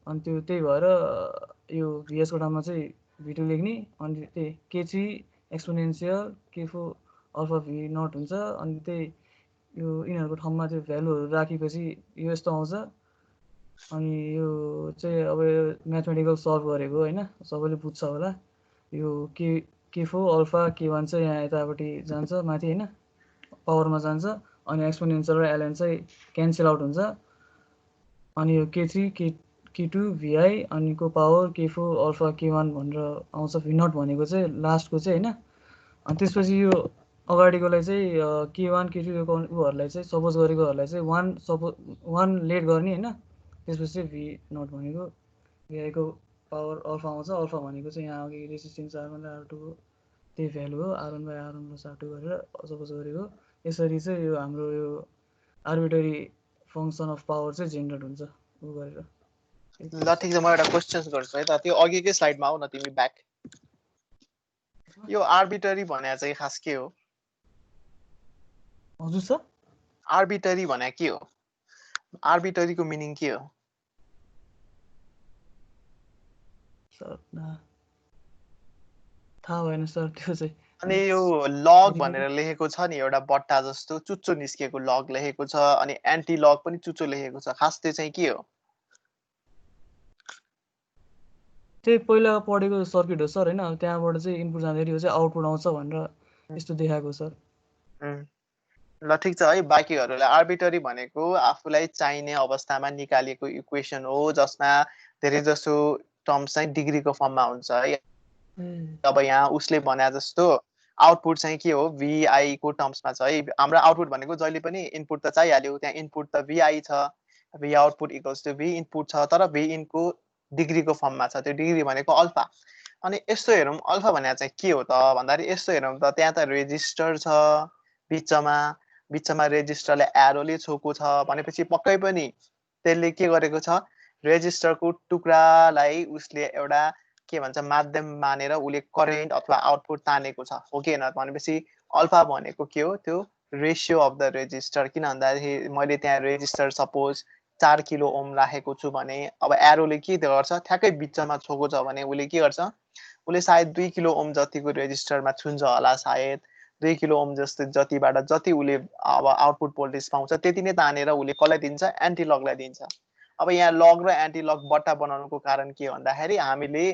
अनि त्यही भएर यो VS को ठाउँमा चाहिँ V2 लेख्ने अनि त्यही K3 exponential K4 alpha V0 हुन्छ अनि त्यही यो यिनीहरूको ठाउँमा त्यो भ्यालुहरू राखेपछि यो यस्तो आउँछ अनि यो चाहिँ अब म्याथमेटिकल सल्भ गरेको होइन सबैले बुझ्छ होला यो K4 अल्फा K1 चाहिँ यहाँ यतापट्टि जान्छ माथि होइन पावरमा जान्छ अनि एक्सपोनेन्सियल र ln चाहिँ क्यान्सल आउट हुन्छ अनि यो K3 K2 VI अनि को पावर K4 अल्फा K1 भनेर आउँछ V0 भनेको चाहिँ लास्टको चाहिँ होइन अनि त्यसपछि यो अगाडिकोलाई चाहिँ K1 K2 यो उहरूलाई चाहिँ सपोज गरेकोहरूलाई चाहिँ 1 लेट गर्ने होइन त्यसपछि V0 भनेको VI को पावर अल्फा आउँछ अल्फा भनेको चाहिँ यहाँ अघि रेसिस्टेन्स R1 र R2 को त्यही भ्यालु हो R1/R1 + R2 गरेर सपोज गरेको यसरी चाहिँ यो हाम्रो यो आर्बिट्रेरी फङ्सन अफ पावर चाहिँ जेनेरेट हुन्छ उ गरेर ल ठिक छ म एउटा क्वेशन्स गर्छु है त त्यो अघिकै स्लाइडमा आऊ न तिमी ब्याक यो आर्बिट्रेरी भने चाहिँ खास के हो हजुर सर आर्बिट्रेरी भने के हो आर्बिट्रेरी को मिनिङ के हो सर थाहा भएन सर त्यो चाहिँ अनि यो लग भनेर लेखेको छ नि एउटा बट्टा जस्तो चुच्चो निस्केको लग लेखेको छ अनि एन्टी लग पनि चुच्चो लेखेको छ खास त्यो चाहिँ के हो त्यही पहिला पढेको सर्किट हो सर हैन त्यहाँबाट चाहिँ इनपुट जाँदाखेरि यो चाहिँ आउटपुट आउँछ भनेर यस्तो देखाएको सर ल ठिक छ है बाँकीहरुलाई आर्बिट्रेरी भनेको आफुलाई चाहिने अवस्थामा निकालिएको इक्वेसन हो जसमा धेरै जसो टर्म्स चाहिँ डिग्रीको फर्ममा हुन्छ है अब यहाँ उसले भने जस्तो आउटपुट चाहिँ के हो VI को टर्म्समा छ है हाम्रो आउटपुट भनेको जहिले पनि इनपुट त चाहिहाल्यो त्यहाँ इनपुट त VI छ V output equals to V input छ तर V इन को डिग्रीको फर्ममा छ त्यो डिग्री भनेको अल्फा अनि यस्तो हेरौँ अल्फा भने चाहिँ के हो त भन्दाखेरि यस्तो हेरौँ त त्यहाँ त रेजिस्टर छ बिचमा रेजिस्टरले एरोले छोको छ भनेपछि पक्कै पनि त्यसले के गरेको छ रेजिस्टरको टुक्रालाई उसले एउटा के भन्छ माध्यम मानेर उले करेन्ट अथवा आउटपुट तानेको छ हो कि हैन भनेपछि अल्फा भनेको के हो त्यो रेशियो अफ द रेजिस्टर किन भन्दाखेरि मैले त्यहाँ रेजिस्टर सपोज 4 किलो ओम राखेको छु भने अब एरोले के गर्छ ठ्याक्कै बिचमा छोको छ भने उले के गर्छ उले सायद 2 किलो ओम जतिको रेजिस्टरमा छुन्छ होला सायद 2 किलो ओम जस्तो जतिबाट जति उले अब आउटपुट भोल्टेज पाउँछ त्यति नै तानेर उले कसलाई दिन्छ एन्टी लगलाई दिन्छ अब यहाँ लग र एन्टी लग बट्टा बनाउनुको कारण के भन्दाखेरि हामीले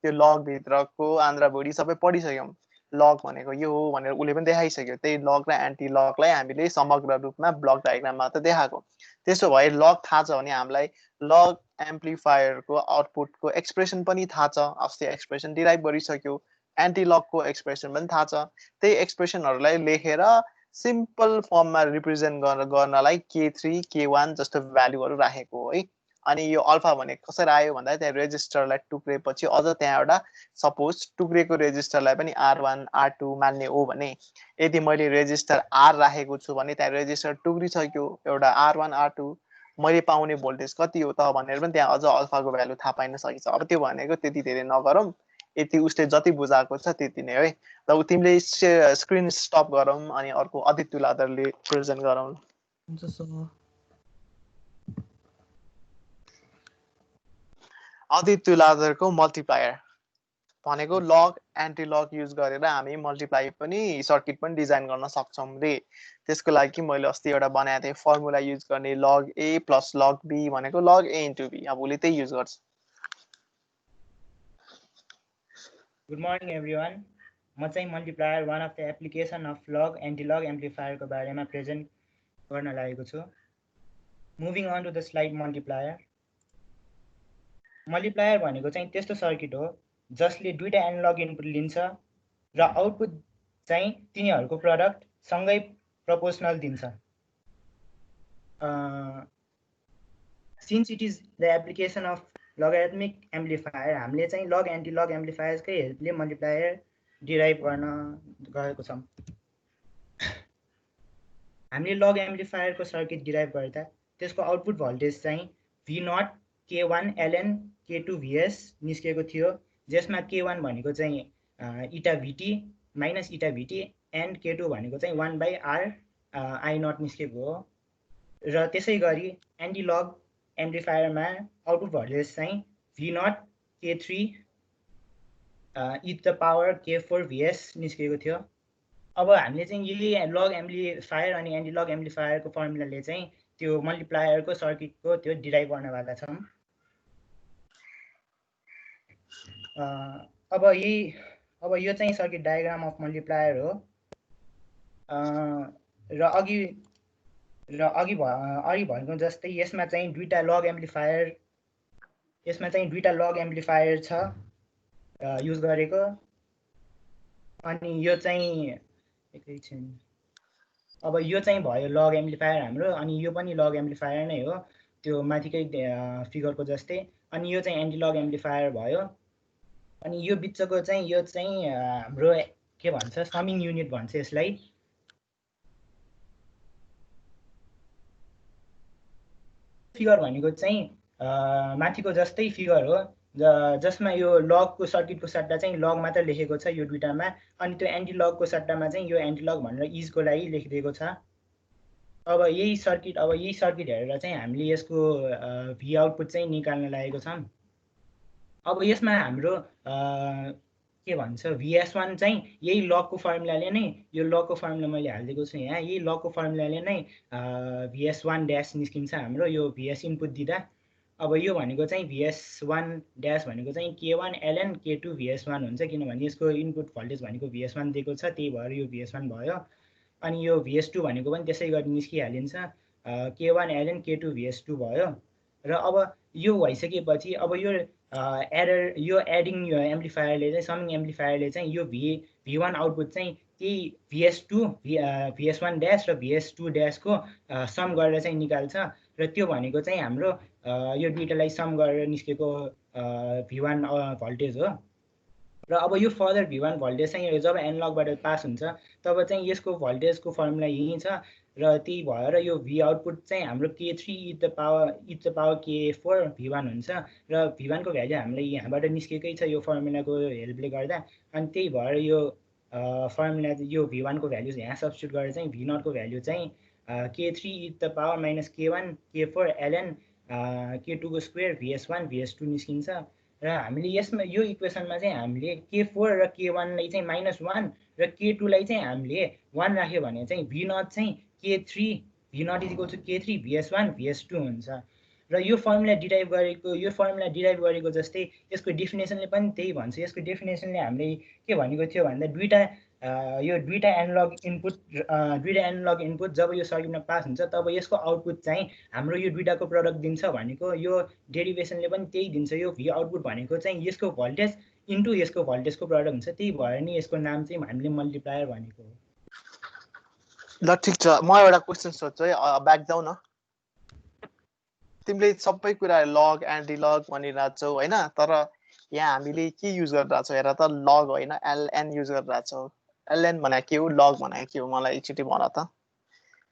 त्यो लग भित्रको आन्द्रा बडी सबै पढिसक्यौं लग भनेको यो हो भनेर उले पनि देखाइसक्यो त्यही लग र एन्टी लगलाई हामीले समग्र रूपमा ब्लक डायग्राममा त देखाएको त्यसो भए लग थाहा छ भने हामीलाई लग एम्प्लिफायरको आउटपुटको एक्सप्रेसन पनि थाहा छ अस्ति एक्सप्रेसन डिराइभ गरिसक्यो एन्टी लगको एक्सप्रेसन पनि थाहा छ त्यही एक्सप्रेसनहरुलाई लेखेर सिम्पल फर्ममा रिप्रेजेन्ट गर्नलाई K3 K1 जस्तो भ्यालुहरु राखेको हो है अनि यो अल्फा भने कसरी आयो भन्दा त्यहाँ रेजिस्टरलाई टुक्रेपछि अझ त्यहाँ एउटा सपोज टुक्रेको रेजिस्टरलाई पनि R1 R2 मान्ने हो भने यदि मैले रेजिस्टर R राखेको छु भने त्यहाँ रेजिस्टर टुक्रिसक्यो एउटा R1 R2 मैले पाउने भोल्टेज कति हो त भनेर पनि त्यहाँ अझ अल्फाको भ्यालु थाहा पाइन सकिन्छ अब त्यो भनेको त्यति धेरै नगरौँ यति उसले जति बुझाएको छ त्यति नै है ल तिमीले स्क्रिन स्टप गरौँ अनि अर्को अदित तुलाधरले प्रेजेन्ट गरौँ हुन्छ सर अदित तुलाधरको मल्टिप्लायर भनेको लग एन्टी लग युज गरेर हामी मल्टिप्लाई पनि सर्किट पनि डिजाइन गर्न सक्छौं रे त्यसको लागि मैले अस्ति एउटा बनाएको थिएँ फर्मुला युज गर्ने log A + log B भनेको log A * B अब उले त्यही युज गर्छ Good morning everyone. म चाहिँ multiplier one of the application of log antilog एम्प्लिफायरको बारेमा प्रेजेन्ट गर्न लागेको छु. Moving on to the slide multiplier. Multiplier भनेको चाहिँ त्यस्तो सर्किट हो जसले दुईटा एनालग इनपुट लिन्छ र आउटपुट चाहिँ तिनीहरूको प्रोडक्ट सँगै प्रोपोर्सनल दिन्छ. Since it is the application of logarithmic amplifier, हामीले चाहिँ लग एन्टी लग एम्प्लिफायर्सकै हेल्पले मल्टिप्लायर डिराइभ गर्न गएको छौं. हामीले लग एम्प्लिफायरको सर्किट डिराइभ गर्दा त्यसको आउटपुट भोल्टेज चाहिँ V0 K1 ln K2 Vs निस्केको थियो जसमा K1 भनेको चाहिँ इटा Vt माइनस इटा Vt एन्ड K2 भनेको चाहिँ 1/R I0 निस्केको हो. र त्यसै गरी एन्टी लग एम्प्लिफायरमा आउटपुट भोल्टेज चाहिँ V0 K3 e to the power K4 Vs निस्केको थियो। अब हामीले चाहिँ यही लग एम्प्लिफायर अनि एन्टी लग एम्प्लिफायरको फर्मुलाले चाहिँ त्यो मल्टिप्लायरको सर्किटको त्यो डिराइभ गर्नवाला छौँ। अब यो चाहिँ सर्किट डायग्राम अफ मल्टिप्लायर हो। र अघि भनेको जस्तै यसमा चाहिँ दुईटा लग एम्प्लिफायर छ युज गरेको। अनि यो चाहिँ एकैछिन, अब यो चाहिँ भयो लग एम्प्लिफायर हाम्रो, अनि यो पनि लग एम्प्लिफायर नै हो त्यो माथिकै फिगरको जस्तै। अनि यो चाहिँ एन्टी लग एम्प्लिफायर भयो। अनि यो बिचको चाहिँ यो चाहिँ हाम्रो के भन्छ समिङ युनिट भन्छ यसलाई। फिगर भनेको चाहिँ माथिको जस्तै फिगर हो जसमा यो लगको सर्किटको सट्टा चाहिँ लग मात्र लेखेको छ यो दुईटामा। अनि त्यो एन्टी लगको सट्टामा चाहिँ यो एन्टी लग भनेर इजको लागि लेखिदिएको छ। अब यही सर्किट हेरेर चाहिँ हामीले यसको भी आउटपुट चाहिँ निकाल्न लागेको छौँ। अब यसमा हाम्रो के भन्छ VS1 चाहिँ यही लगको फर्मुलाले नै, यो लगको फर्मुला मैले हालिदिएको छु यहाँ, यही लगको फर्मुलाले नै VS1 ड्यास निस्किन्छ हाम्रो यो VS इनपुट दिँदा। अब यो भनेको चाहिँ VS1 ड्यास भनेको चाहिँ K1 ln K2 VS1 हुन्छ, किनभने यसको इनपुट भोल्टेज भनेको VS1 दिएको छ, त्यही भएर यो VS1 भयो। अनि यो VS2 भनेको पनि त्यसै गरी निस्किहालिन्छ, K1 ln K2 VS2 भयो। र अब यो भइसकेपछि अब यो एडिङ एम्प्लिफायरले चाहिँ समिङ एम्प्लिफायरले चाहिँ यो V1 आउटपुट चाहिँ त्यही VS1 ड्यास र VS2 ड्यासको सम गरेर चाहिँ निकाल्छ। र त्यो भनेको चाहिँ हाम्रो यो दुईटालाई सम गरेर निस्केको V1 भोल्टेज हो। र अब यो फर्दर V1 भोल्टेज चाहिँ जब एनालगबाट पास हुन्छ तब चाहिँ यसको भोल्टेजको फर्मुला यही छ। र त्यही भएर यो V आउटपुट चाहिँ हाम्रो K3 e to the power K4 V1 हुन्छ। र V1 को भ्यालु हामीले यहाँबाट निस्केकै छ यो फर्मुलाको हेल्पले गर्दा। अनि त्यही भएर यो फर्मुला यो V1 को भ्यालु यहाँ सब्स्टिट्युट गरेर चाहिँ V0 को भ्यालु चाहिँ K3 e to the power minus K1 K4 ln K2 को स्क्वायर VS1 VS2 निस्किन्छ। र हामीले यसमा यो इक्वेसनमा चाहिँ हामीले K4 र K1 लाई चाहिँ -1 र K2 लाई चाहिँ हामीले 1 राख्यो भने चाहिँ V0 चाहिँ K3 V0 = K3 VS1 VS2 हुन्छ। र यो फर्मुला डिराइभ गरेको जस्तै यसको डेफिनेसनले पनि त्यही भन्छ। यसको डेफिनेसनले हामीले के भनेको थियो भन्दा यो दुईटा एनालग इनपुट जब यो सर्किटमा पास हुन्छ तब यसको आउटपुट चाहिँ हाम्रो यो दुईटाको प्रडक्ट दिन्छ भनेको यो डेरिभेसनले पनि त्यही दिन्छ। यो V आउटपुट भनेको चाहिँ यसको भोल्टेज इन्टु यसको भोल्टेजको प्रडक्ट हुन्छ, त्यही भएर नि यसको नाम चाहिँ हामीले मल्टिप्लायर भनेको हो। ल ठिक छ, म एउटा क्वेसन सोध्छु है, ब्याक जाऊ न। तिमीले सबै कुरा लग एन्टी लग भनिरहेछौ हैन, तर यहाँ हामीले के युज गरिरहेछौ हेर त, लग होइन LN युज गरिरहेछौ। LN भनेको के हो, लग भनेको के हो, मलाई एकचोटि भन त।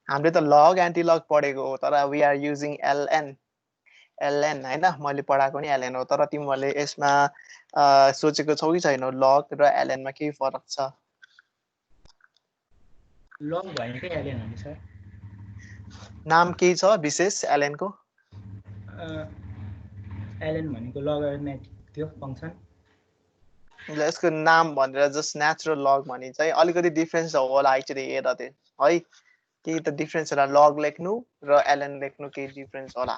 हामीले त लग एन्टी लग पढेको हो, तर वी आर युजिङ LN हैन, मैले पढाएको नि LN हो। तर तिमीहरूले यसमा सोचेको छौ कि छैनौ लग र LN मा के फरक छ? लग भनेकै LN हो नि सर। नाम के छ विशेष LN को? LN भनेको लगरिथमेटिक त्यो फंक्सन। यसको नाम भनेर जस्ट नेचुरल लग भनि चाहिँ अलिकति डिफरेन्स होला एक्चुअली हेर त है, के त डिफरेन्स होला लग लेख्नु र LN लेख्नु, के डिफरेन्स होला।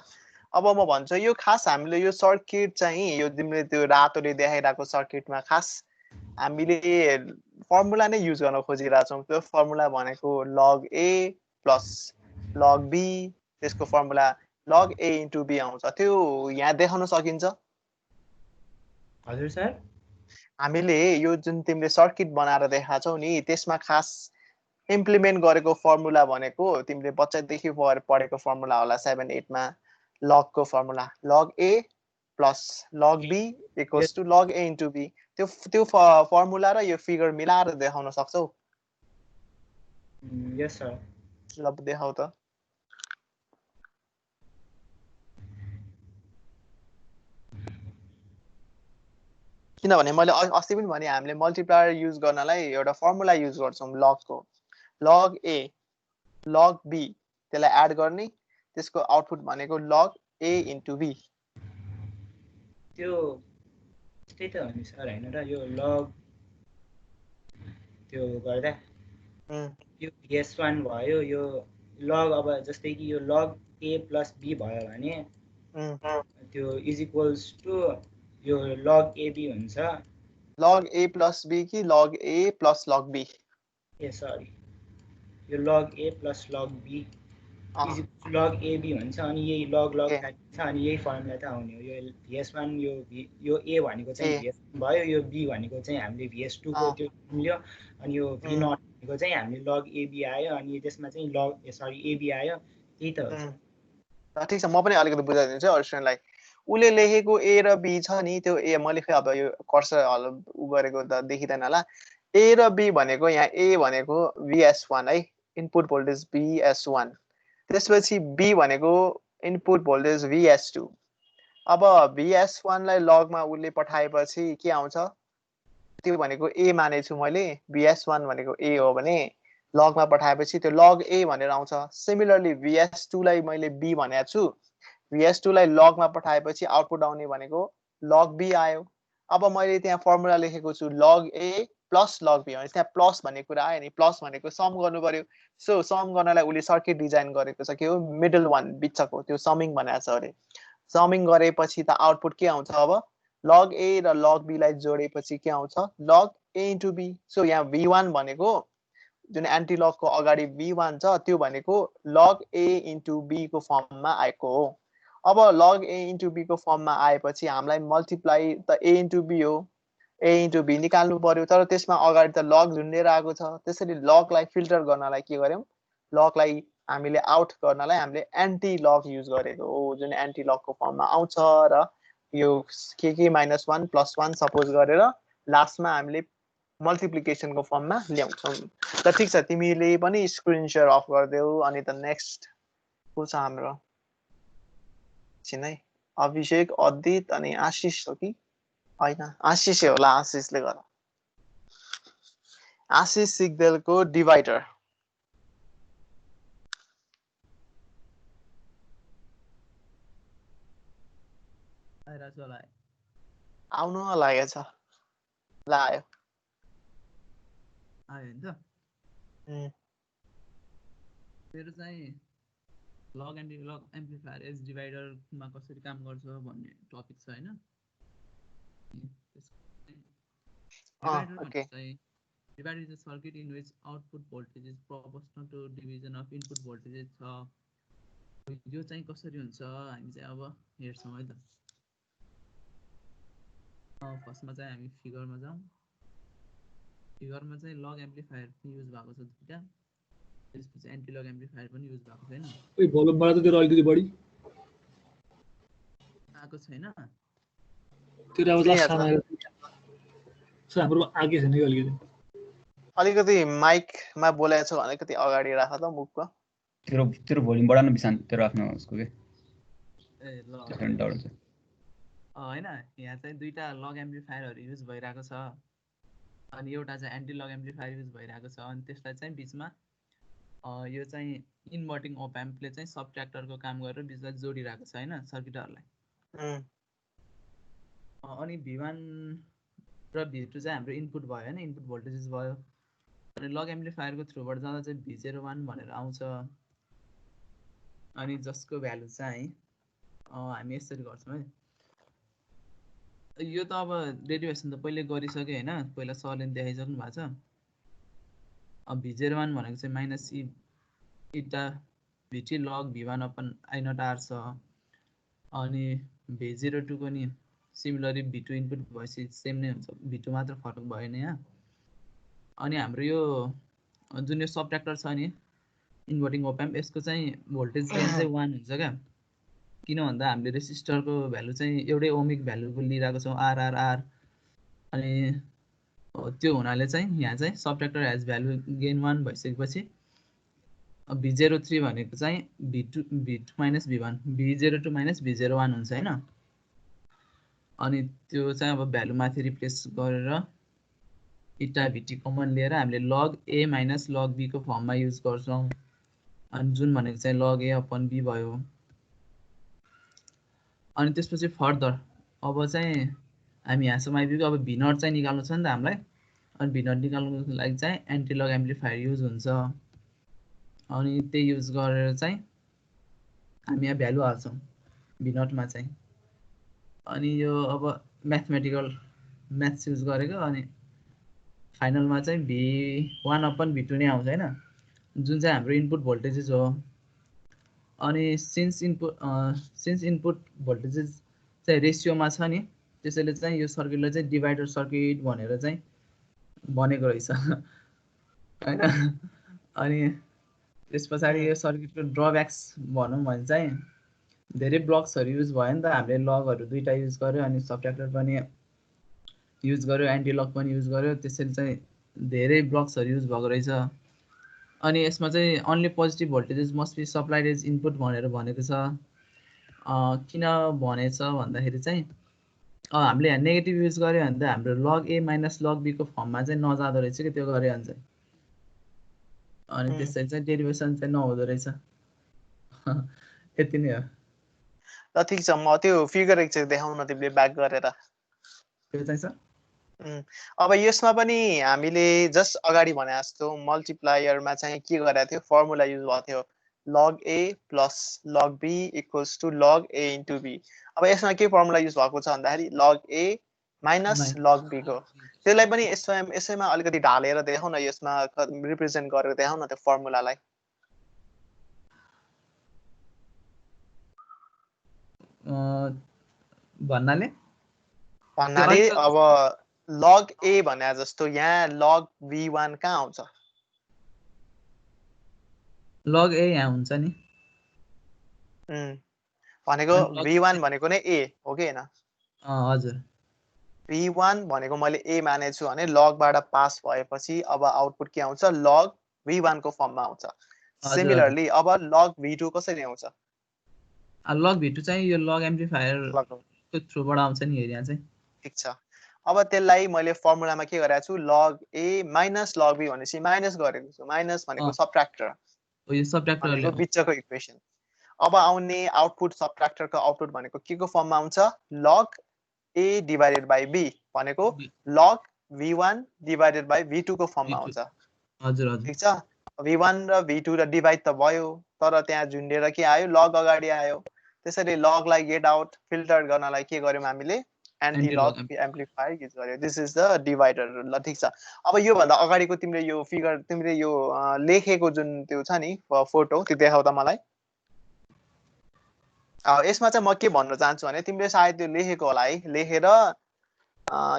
अब म भन्छु यो खास हामीले यो सर्किट चाहिँ यो तिमीले त्यो रातोले देखाइरहेको सर्किटमा खास हामीले फर्मुला नै युज गर्न खोजिरहेछौँ। त्यो फर्मुला भनेको लग A प्लस लग B, त्यसको formula log A into B आउँछ। त्यो यहाँ देखाउन सकिन्छ? हजुर सर। हामीले यो जुन तिमीले सर्किट बनाएर देखाछौ नि त्यसमा खास इम्प्लिमेन्ट गरेको फर्मुला भनेको तिमीले बच्चादेखि पढेको फर्मुला होला 7-8 मा, लग को formula log A plus log B equals to log A into B। त्यो फर्मुला र यो फिगर मिलाएर देखाउन सक्छौ? Yes sir. ल देखाउ त। किनभने मैले अस्ति पनि भने हामीले मल्टिप्लायर युज गर्नलाई एउटा फर्मुला युज गर्छौँ लगको। लग A लग B त्यसलाई एड गर्ने, त्यसको आउटपुट भनेको लग A into B. त्यो त्यही त हो नि सर हैन र यो लग त्यो गर्दा यो VS1 भयो यो लग अब जस्तै कि यो लग A + B भयो भने त्यो इज इक्वल्स टु यो लग AB हुन्छ log A plus B कि log A plus log B? A sorry यो log A + log B is equals log AB हुन्छ अनि यही log छ अनि यही फर्मुला त आउने हो यो VS1 यो A भनेको चाहिँ VS1 भयो यो B भनेको चाहिँ हामीले VS2 को त्यो मिल्यो अनि यो V0 भनेको चाहिँ हामीले log AB आयो अनि त्यसमा चाहिँ log सरी AB आयो त्यही त हो ठिक छ म पनि अलिकति बुझाइदिन्छु अर्जुनलाई उले लेखेको A र B छ नि त्यो A मैले फेरि अब यो कर्सर उ गरेको त देखिदैन होला A र B भनेको यहाँ A भनेको VS1 है इनपुट भोल्टेज VS1 त्यसपछि B भनेको इनपुट भोल्टेज VS2 अब VS1 लाई लगमा उले पठाएपछि के आउँछ त्यो भनेको A मानेछु मैले VS1 भनेको A हो भने लगमा पठाएपछि त्यो log A भनेर आउँछ सिमिलरली VS2 लाई मैले B भनेको छु VS2 लाई लगमा पठाएपछि आउटपुट आउने भनेको log B आयो अब मैले त्यहाँ फर्मुला लेखेको छु log A plus log B भने त्यहाँ प्लस भन्ने कुरा आयो नि प्लस भनेको सम गर्नु पर्यो सो सम गर्नलाई उले सर्किट डिजाइन गरेको छ के हो मिडल वान बिचको त्यो समिङ बनाएको छ अरे समिङ गरेपछि त आउटपुट के आउँछ अब log A र log B लाई जोडेपछि के आउँछ log A into B so यहाँ V1 भनेको जुन एन्टी लगको अगाडि V1 छ त्यो भनेको log A into B को फर्ममा आएको हो अब log A into B को फर्ममा आएपछि हामीलाई मल्टिप्लाई त A into B हो A into B निकाल्नु पर्यो तर त्यसमा अगाडि त log झुन्डेर आएको छ त्यसैले लगलाई फिल्टर गर्नलाई के गर्यौं लगलाई हामीले आउट गर्नलाई हामीले एन्टी लग युज गरेको हो जुन एन्टी लगको फर्ममा आउँछ र यो k -1 + 1 सपोज गरेर लास्टमा हामीले मल्टिप्लिकेसनको फर्ममा ल्याउँछौं त ठीक छ तिमीले पनि स्क्रिन शेयर अफ गर्देऊ अनि त नेक्स्ट को छ हाम्रो छिनै अभिषेक अदित अनि आशिष हो कि हैन आशिष होला आशिषले गर आशिष सिग्देलको डिभाइडर आउनु लागेछ ल आयो आयो नि त मेरो चाहिँ log and log amplifier as डिभाइडरमा कसरी काम गर्छ भन्ने टपिक छ हैन divider is a circuit in which output voltage is proportional to division of input voltage छ यो चाहिँ कसरी हुन्छ हामी चाहिँ अब हेर्छौं है त फर्स्टमा चाहिँ हामी फिगरमा जाउँ फिगरमा चाहिँ लग एम्प्लिफायर युज भएको छ दुईटा त्यसपछि एन्टी लग एम्प्लिफायर पनि युज भएको छैन ओइ भोल्युम बढा त तेरो अलिकति बढी आएको छैन तेरो आवाज लास्ट आएर छ हाम्रो आगे छैन कि अलिकति माइकमा बोलेको छ अलिकति अगाडि राख त मुखको तेरो भोल्युम बढाउन बिसान तेरो आफ्नो उसको के ए ल डिफरेन्ट डाउन छ हैन यहाँ चाहिँ दुईटा लग एम्प्लिफायरहरु युज भइराको छ अनि एउटा चाहिँ एन्टी लग एम्प्लिफायर युज भइराको छ अनि त्यसलाई चाहिँ बीचमा यो चाहिँ इन्भर्टिङ अप एम्पले चाहिँ सबट्र्याक्टरको काम गरेर बीचमा जोडिराको छ हैन सर्किटहरुलाई अनि V1 र V2 चाहिँ हाम्रो इनपुट भयो हैन इनपुट भोल्टेजेस भयो अनि लग एम्प्लिफायरको थ्रुबाट जाँदा चाहिँ V01 भनेर आउँछ अनि जसको भ्यालु चाहिँ हामी यसरी गर्छौं है यो त अब डेरिभेसन त पहिले गरिसके हैन पहिला सरले देखाइसक्नु भएको छ अब V01 भनेको चाहिँ माइनस इटा VT log V1 upon I0 R छ अनि V02 को नि सिमिलरली V2 इनपुट भएपछि सेम नै हुन्छ V2 मात्र फरक भयो नि यहाँ अनि हाम्रो यो जुन यो सबट्र्याक्टर छ नि इन्भर्टिङ अप एम्प यसको चाहिँ भोल्टेज गेन चाहिँ 1 हुन्छ क्या किन भन्दा हामीले रेसिस्टरको भ्यालु चाहिँ एउटै ओमिक भ्यालुको लिइराको छौं RRR अनि त्यो हुनाले चाहिँ यहाँ चाहिँ सबट्र्याक्टर हेज भ्यालु गेन 1 भइसकेपछि V03 भनेको चाहिँ V2 V1 V02 V01 हुन्छ हैन अनि त्यो चाहिँ अब भ्यालु माथि रिप्लेस गरेर इटा VT कमन लिएर हामीले log A - log B को फर्ममा युज गर्छौं अनि जुन भनेको चाहिँ log A upon B भयो अनि त्यसपछि फर्दर अब चाहिँ हामी यहाँसम्म आइपुग्यो। अब भी नट चाहिँ निकाल्नु छ नि त हामीलाई। अनि भी नट निकाल्नुको लागि चाहिँ एन्टिलग एम्प्लिफायर युज हुन्छ। अनि त्यही युज गरेर चाहिँ हामी यहाँ भ्यालु हाल्छौँ भी नटमा चाहिँ। अनि यो अब म्याथमेटिकल म्याथ्स युज गरेको अनि फाइनलमा चाहिँ V1/V2 नै आउँछ होइन, जुन चाहिँ हाम्रो इनपुट भोल्टेजेस हो। अनि सिन्स इनपुट भोल्टेजेस चाहिँ रेसियोमा छ नि, त्यसैले चाहिँ यो सर्किटलाई चाहिँ डिभाइडर सर्किट भनेर चाहिँ बनेको रहेछ होइन। अनि त्यस पछाडि यो सर्किटको ड्रब्याक्स भनौँ भने चाहिँ धेरै ब्लक्सहरू युज भयो नि त। हामीले लगहरू दुईवटा युज गर्यो अनि सबट्र्याक्टर पनि युज गर्यो, एन्टिलग पनि युज गर्यो, त्यसैले चाहिँ धेरै ब्लक्सहरू युज भएको रहेछ। अनि यसमा चाहिँ only positive voltages must be supplied as input भनेर भनेको छ। किन भनेछ भन्दाखेरि चाहिँ हामीले यहाँ नेगेटिभ युज गऱ्यो भने त हाम्रो लग ए माइनस लग बीको फर्ममा चाहिँ नजाँदो रहेछ कि त्यो गऱ्यो भने चाहिँ। अनि त्यसरी चाहिँ डेरिभेसन चाहिँ नहुँदो रहेछ। यति नै हो। ल ठिक छ, म त्यो फिगर एकचोटि देखाउन तिमीले ब्याक गरेर। त्यो चाहिँ सर अब यसमा पनि हामीले जस्ट अगाडि भने जस्तो मल्टिप्लायरमा चाहिँ के गरेको थियो, फर्मुला युज भएको थियो log a plus log b equals to log a into b। अब यसमा के फर्मुला युज भएको छ भन्दाखेरि log a minus log b को। त्यसलाई पनि यसैमा अलिकति ढालेर देखाउन, यसमा रिप्रेजेन्ट गरेर देखाउन त्यो फर्मुलालाई। भन्नाले अब log a भने जस्तो यहाँ log v1 कहाँ आउँछ? लग ए यहाँ हुन्छ नि। भनेको v1 भनेको नै a हो कि हैन? हजुर। v1 भनेको मैले a मानेछु भने लगबाट पास भएपछि अब आउटपुट के आउँछ? log v1 को फर्ममा आउँछ। सिमिलरली अब log v2 कसरी आउँछ? लग v2 चाहिँ यो लग एम्प्लिफायरको थ्रुबाट आउँछ नि यहाँ चाहिँ। ठिक छ। अब त्यसलाई मैले फर्मुलामा के गरेको छु, log a minus log b भनेपछि माइनस गरेको छु। माइनस भनेको सबट्र्याक्टर, यो सबट्र्याक्टरले बिचको इक्वेसन। अब आउने आउटपुट सबट्र्याक्टरको आउटपुट भनेको के को फर्ममा आउँछ? log a divided by b भनेको log v1 divided by v2 को फर्ममा आउँछ। हजुर हजुर। ठिक छ। v1 र v2 र डिभाइड त भयो, तर त्यहाँ झुन्डेर के आयो? log अगाडि आयो। त्यसैले लगलाई गेट आउट फिल्टर गर्नलाई के गर्यौं हामीले? एन्टिलग एम्प्लिफायर युज गर्यो। This is the divider. ल ठिक छ। अब यो भन्दा अगाडिको तिमीले यो फिगर, तिमीले यो लेखेको जुन त्यो छ नि फोटो, त्यो देखाउ त मलाई। यसमा चाहिँ म के भन्न चाहन्छु भने तिमीले सायद त्यो लेखेको होला है, लेखेर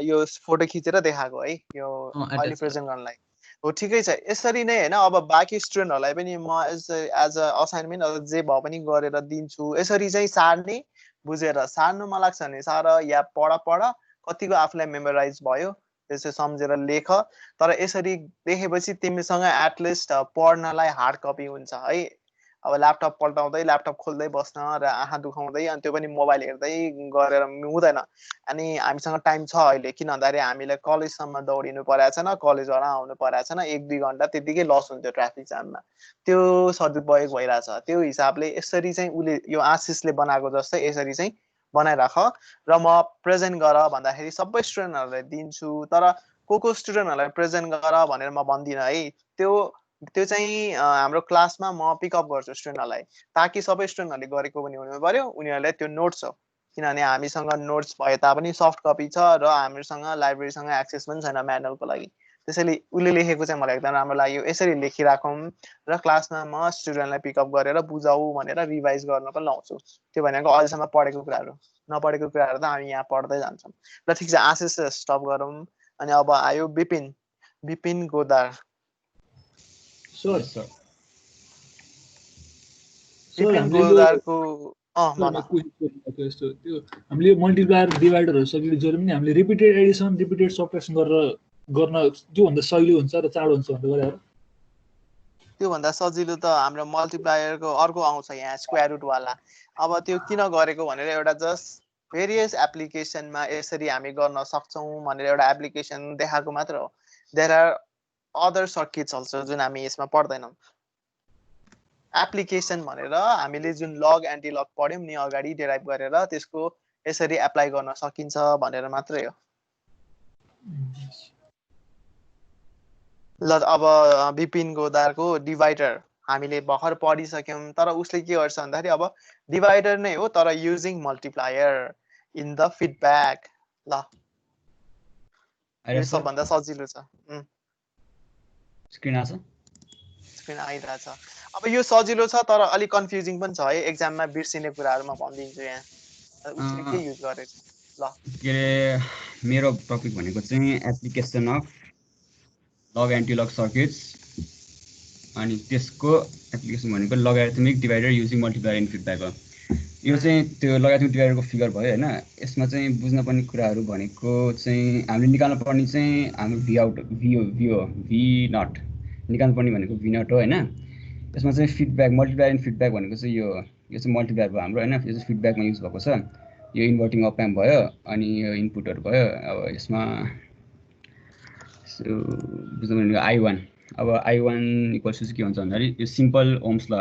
यो फोटो खिचेर देखाएको है, यो अहिले प्रेजेन्ट गर्नलाई हो। ठिकै छ। यसरी नै हैन, अब बाँकी स्टुडेन्टहरूलाई पनि म एज अ असाइनमेन्ट जे भए पनि गरेर दिन्छु। यसरी चाहिँ सार्ने, बुझेर सार्नु मन लाग्छ भने सार, या पढ कतिको आफूलाई मेमोराइज भयो त्यसै सम्झेर लेख। तर यसरी लेखेपछि तिमीसँग एटलिस्ट पढ्नलाई हार्ड कपी हुन्छ है। अब ल्यापटप पल्टाउँदै ल्यापटप खोल्दै बस्न र आँखा दुखाउँदै, अनि त्यो पनि मोबाइल हेर्दै गरेर हुँदैन। अनि हामीसँग टाइम छ अहिले, किन भन्दाखेरि हामीलाई कलेजसम्म दौडिनु परेको छैन, कलेजबाट आउनु परेको छैन, 1-2 घन्टा त्यतिकै लस हुन्थ्यो ट्राफिक जाममा। त्यो सदुपयोग भइरहेछ। त्यो हिसाबले यसरी चाहिँ उसले यो आशिषले बनाएको जस्तै यसरी चाहिँ बनाइराख र म प्रेजेन्ट गर भन्दाखेरि सबै स्टुडेन्टहरूलाई दिन्छु। तर को स्टुडेन्टहरूलाई प्रेजेन्ट गर भनेर म भन्दिनँ है। त्यो चाहिँ हाम्रो क्लासमा म पिकअप गर्छु स्टुडेन्टहरूलाई, ताकि सबै स्टुडेन्टहरूले गरेको पनि हुनु पर्यो, उनीहरूलाई त्यो नोट्स हो। किनभने हामीसँग नोट्स भए तापनि सफ्ट कपी छ र हामीसँग लाइब्रेरीसँग एक्सेस पनि छैन म्यानुअलको लागि। त्यसैले उसले लेखेको चाहिँ मलाई एकदम राम्रो लाग्यो। यसरी लेखिराखौँ र क्लासमा म स्टुडेन्टलाई पिकअप गरेर बुझाऊ भनेर रिभाइज गर्न पनि लाउँछु। त्यो भनेको अहिलेसम्म पढेको कुराहरू, नपढेको कुराहरू त हामी यहाँ पढ्दै जान्छौँ। ल ठिक छ, आशिष स्टप गरौँ। अनि अब आयो विपिन गोदार। हामीले मल्टिप्लायर डिभाइडरहरू सकिने जरुरी नि हामीले रिपिटेड एडिसन रिपिटेड सबट्र्याक्सन गर्न त्योभन्दा सजिलो हुन्छ र चाँडो हुन्छ भनेर गरेर। त्योभन्दा सजिलो त हाम्रो मल्टिप्लायरको अर्को आउँछ यहाँ, स्क्वायर रुट वाला। अब त्यो किन गरेको भनेर एउटा जस्ट भेरियस एप्लिकेसनमा यसरी हामी गर्न सक्छौँ भनेर एउटा एप्लिकेसन देखाएको मात्र हो। There are other circuits also जुन हामी यसमा पढ्दैनौँ। एप्लिकेसन भनेर हामीले जुन लग एन्टी लग पढ्यौँ नि अगाडि डेराइभ गरेर त्यसको यसरी एप्लाई गर्न सकिन्छ भनेर मात्रै हो। ल अब विपिन गोदारको डिभाइडर हामीले भर्खर पढिसक्यौँ, तर उसले के गर्छ भन्दाखेरि अब डिभाइडर नै हो तर using multiplier in the feedback. ल यो सबभन्दा सजिलो छ। स्क्रिन आछ? स्क्रिन आइरहेछ। अब यो सजिलो छ तर अलिक कन्फ्युजिङ पनि छ है, एक्जाममा बिर्सिने कुराहरू म भनिदिन्छु यहाँ। उसले के युज गरेछ ल के अरे मेरो टपिक भनेको चाहिँ application of log anti log circuits, अनि त्यसको एप्लिकेसन भनेको logarithmic divider using multiplier in feedback हो। यो चाहिँ त्यो लगारिथमिक डिभाइडरको फिगर भयो होइन। यसमा चाहिँ बुझ्नुपर्ने कुराहरू भनेको चाहिँ हामीले निकाल्नु पर्ने चाहिँ हाम्रो भी आउट भी नट निकाल्नु पर्ने भनेको भी नट हो होइन। यसमा चाहिँ फिडब्याक मल्टिप्लायर इन फिडब्याक भनेको चाहिँ यो चाहिँ मल्टिप्लायर भयो हाम्रो होइन। यो चाहिँ फिडब्याकमा युज भएको छ। यो इन्भर्टिङ अप एम्प भयो अनि यो इनपुटहरू भयो। अब यसमा बुझ्नु भनेको I1, अब I1 इक्वल्स टु के हुन्छ भन्दाखेरि यो सिम्पल ओम्स ल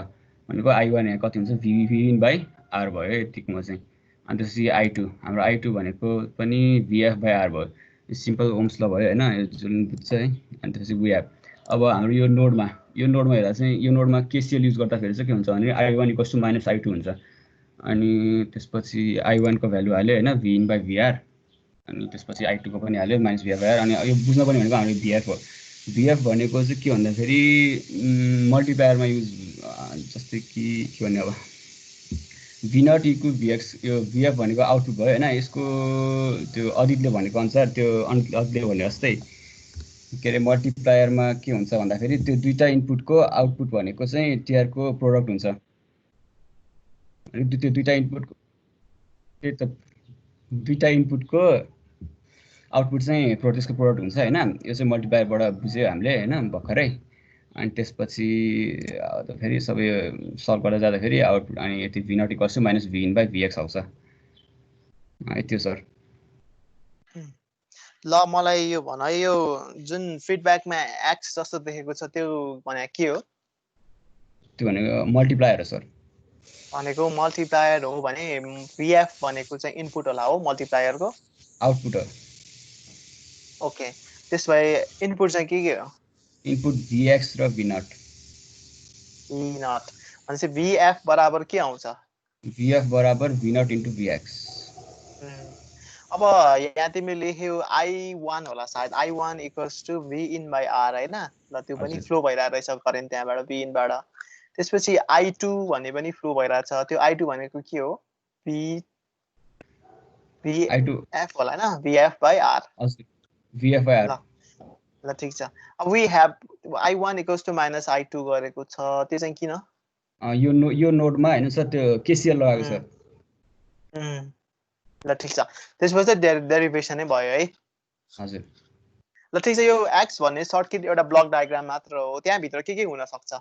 भनेको I1 यहाँ कति हुन्छ V/R भयो यतिकोमा चाहिँ। अनि त्यसपछि I2 हाम्रो I2 भनेको पनि VF/R भयो। यो सिम्पल ओम्स ल भयो होइन, यो जुन बुझ्छ है। अनि त्यसपछि वी हेभ अब हाम्रो यो नोडमा हेर्दा चाहिँ यो नोडमा केसिएल युज गर्दाखेरि चाहिँ के हुन्छ भने I1 इक्वल्स टु -I2 हुन्छ। अनि त्यसपछि I1 को भ्यालु हाल्यो होइन V/VR, अनि त्यसपछि I2 को पनि हाल्यो -VF/R। अनि यो बुझ्नुपर्ने भनेको हाम्रो VF हो। VF भनेको चाहिँ के भन्दाखेरि मल्टिप्लायरमा युज जस्तै कि के भन्ने अब V0 इक्वल VX, यो VF भनेको आउटपुट भयो होइन। यसको त्यो अदितले भनेको अनुसार त्यो अदितले भने जस्तै के अरे मल्टिप्लायरमा के हुन्छ भन्दाखेरि त्यो दुईटा इनपुटको आउटपुट भनेको चाहिँ टिआरको प्रोडक्ट हुन्छ। त्यो दुईटा इनपुटको आउटपुट चाहिँ त्यसको प्रोडक्ट हुन्छ होइन। यो चाहिँ मल्टिप्लायरबाट बुझ्यो हामीले होइन भर्खरै। अनि त्यसपछि फेरि सबै सल्भ गर्दा जाँदाखेरि आउटपुट अनि यति V0 इक्वल्स टु -VN/VX आउँछ। यति हो सर। ल मलाई यो भन, यो जुन फिडब्याकमा एक्स जस्तो देखेको छ त्यो भने के हो? त्यो भनेको मल्टिप्लायर हो सर। भनेको मल्टिप्लायर हो भने VF भनेको चाहिँ इनपुट होला हो मल्टिप्लायरको? आउटपुट हो। ओके, त्यसभए इनपुट चाहिँ के हो? इनपुट VX र V0। V0 भनेपछि VF बराबर के आउँछ? VF बराबर V0 इन्टु VX। अब यहाँ तिमीले लेख्यौ I1 होला सायद, I1 इक्वल्स टु V/R होइन। ल त्यो पनि फ्लो भइरहेको रहेछ करेन्ट त्यहाँबाट V/बाट। त्यसपछि I2 भन्ने पनि फ्लो भइरहेछ। त्यो I2 भनेको के हो? VF होला होइन, VF/R। VF/R। ल ठिक छ। अब we have I1 equals to -I2 गरेको छ, त्यो चाहिँ किन? यो नोडमा हैन सर त्यो केसीएल लगाएको छ। ल ठिक छ, त्यसपछि डेरिभेसन नै भयो है। हजुर। ल ठिक छ, यो एक्स भन्ने सर्किट एउटा ब्लक डायग्राम मात्र हो, त्यहाँ भित्र के हुन सक्छ?